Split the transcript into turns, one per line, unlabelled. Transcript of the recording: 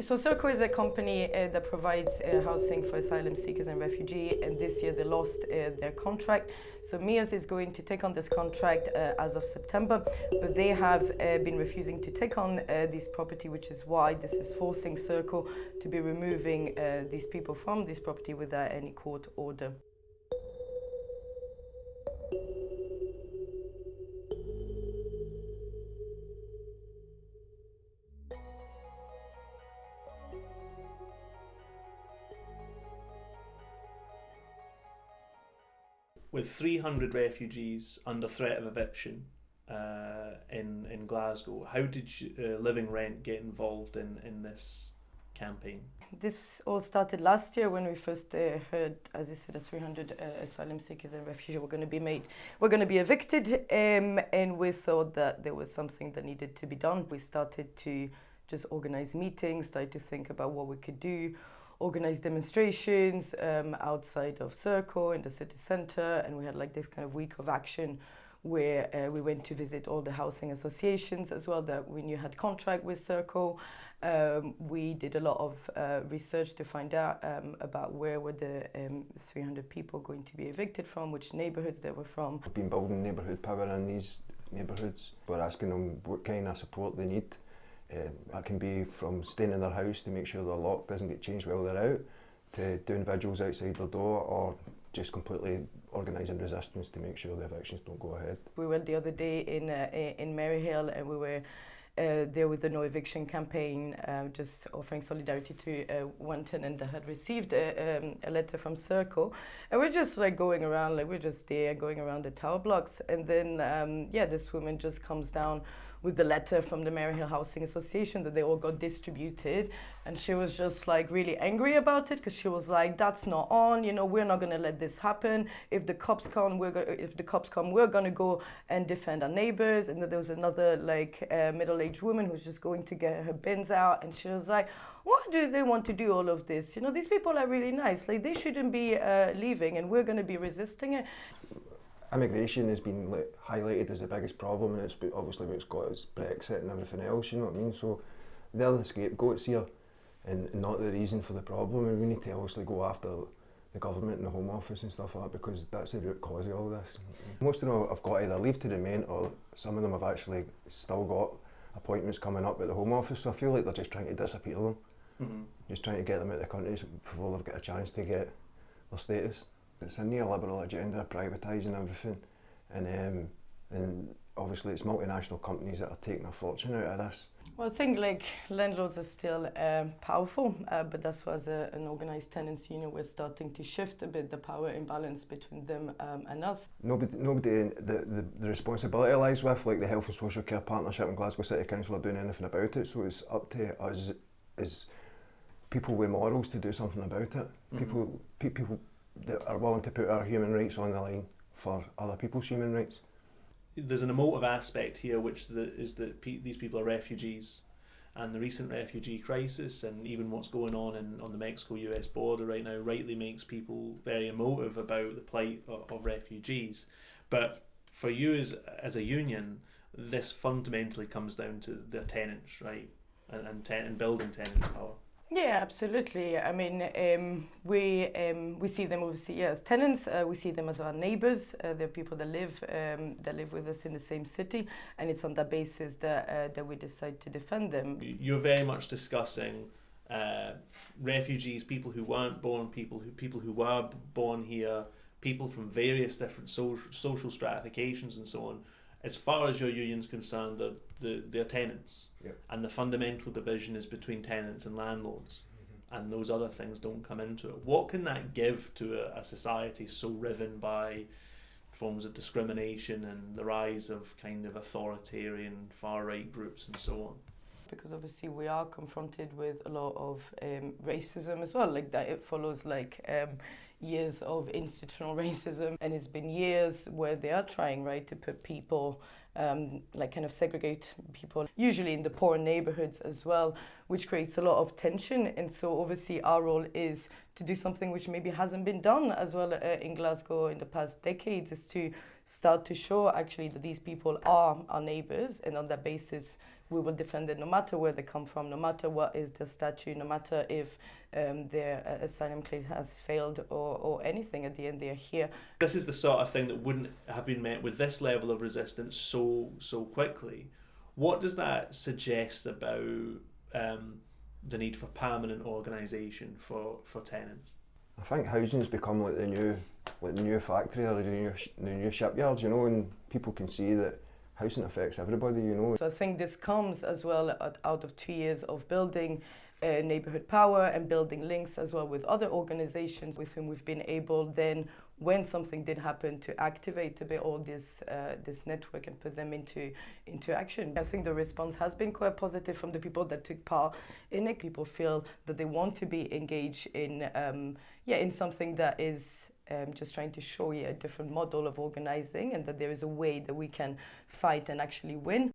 So Circle is a company that provides housing for asylum seekers and refugees, and this year they lost their contract. So MIAS is going to take on this contract as of September, but they have been refusing to take on this property, which is why this is forcing Circle to be removing these people from this property without any court order.
With 300 refugees under threat of eviction in Glasgow, how did Living Rent get involved in this campaign?
This all started last year when we first heard, as you said, 300 asylum seekers and refugees were going to be evicted, and we thought that there was something that needed to be done. We started to just organize meetings, started to think about what we could do, organize demonstrations outside of Circle in the city centre, and we had like this kind of week of action where we went to visit all the housing associations as well that we knew had contract with Circle. We did a lot of research to find out about where were the 300 people going to be evicted from, which neighbourhoods they were from.
We've been building neighbourhood power in these neighbourhoods. We're asking them what kind of support they need. That can be from staying in their house to make sure their lock doesn't get changed while they're out, to doing vigils outside their door, or just completely organising resistance to make sure the evictions don't go ahead.
We went the other day in Maryhill, and we were there with the No Eviction Campaign, just offering solidarity to one tenant that had received a letter from Circle. And we're just like going around, like we're just there going around the tower blocks. And then, this woman just comes down with the letter from the Maryhill Housing Association that they all got distributed. And she was just like really angry about it, because she was like, that's not on, we're not gonna let this happen. If the cops come, we're gonna go and defend our neighbors. And then there was another like middle-aged woman who's just going to get her bins out, and she was like, why do they want to do all of this? These people are really nice, like they shouldn't be leaving, and we're gonna be resisting it.
Immigration has been highlighted as the biggest problem, and it's obviously what's got us Brexit and everything else, you know what I mean? So they're the scapegoats here and not the reason for the problem, and we need to obviously go after the government and the Home Office and stuff like that, because that's the root cause of all this. Most of them have got either leave to remain, or some of them have actually still got appointments coming up at the Home Office, so I feel like they're just trying to disappear them. Mm-hmm. Just trying to get them out of the country before they've got a chance to get their status. It's a neoliberal agenda, privatising everything, and obviously it's multinational companies that are taking a fortune out of this.
Well, I think like landlords are still powerful, but that's why as an organised tenants union we're starting to shift a bit the power imbalance between them and us.
Nobody the responsibility lies with like the Health and Social Care Partnership and Glasgow City Council are doing anything about it, so it's up to us as people with morals to do something about it. Mm-hmm. People that are willing to put our human rights on the line for other people's human rights.
There's an emotive aspect here, which is that these people are refugees, and the recent refugee crisis and even what's going on on the Mexico-US border right now rightly makes people very emotive about the plight of refugees. But for you as a union, this fundamentally comes down to their tenants, right? And building tenants' power.
Yeah, absolutely. I mean, we see them obviously as tenants. We see them as our neighbours. They're people that live with us in the same city, and it's on that basis that we decide to defend them.
You're very much discussing refugees, people who weren't born, people who were born here, people from various different social stratifications and so on. As far as your union's concerned, they're tenants. Yep. And the fundamental division is between tenants and landlords. Mm-hmm. And those other things don't come into it. What can that give to a society so riven by forms of discrimination and the rise of kind of authoritarian far-right groups and so on?
Because obviously we are confronted with a lot of racism as well, like that it follows like years of institutional racism, and it's been years where they are trying, right, to put people, like kind of segregate people, usually in the poor neighbourhoods as well, which creates a lot of tension. And so obviously our role is to do something which maybe hasn't been done as well in Glasgow in the past decades, is to start to show actually that these people are our neighbours, and on that basis we will defend it no matter where they come from, no matter what is the statute, no matter if their asylum claim has failed or anything. At the end, they are here.
This is the sort of thing that wouldn't have been met with this level of resistance so quickly. What does that suggest about the need for permanent organisation for tenants?
I think housing's become like the new factory or the new shipyard, you know, and people can see that housing affects everybody, you know.
So I think this comes as well out of 2 years of building neighbourhood power and building links as well with other organisations with whom we've been able then, when something did happen, to activate a bit all this network and put them into action. I think the response has been quite positive from the people that took part in it. People feel that they want to be engaged in something that is just trying to show you a different model of organising, and that there is a way that we can fight and actually win.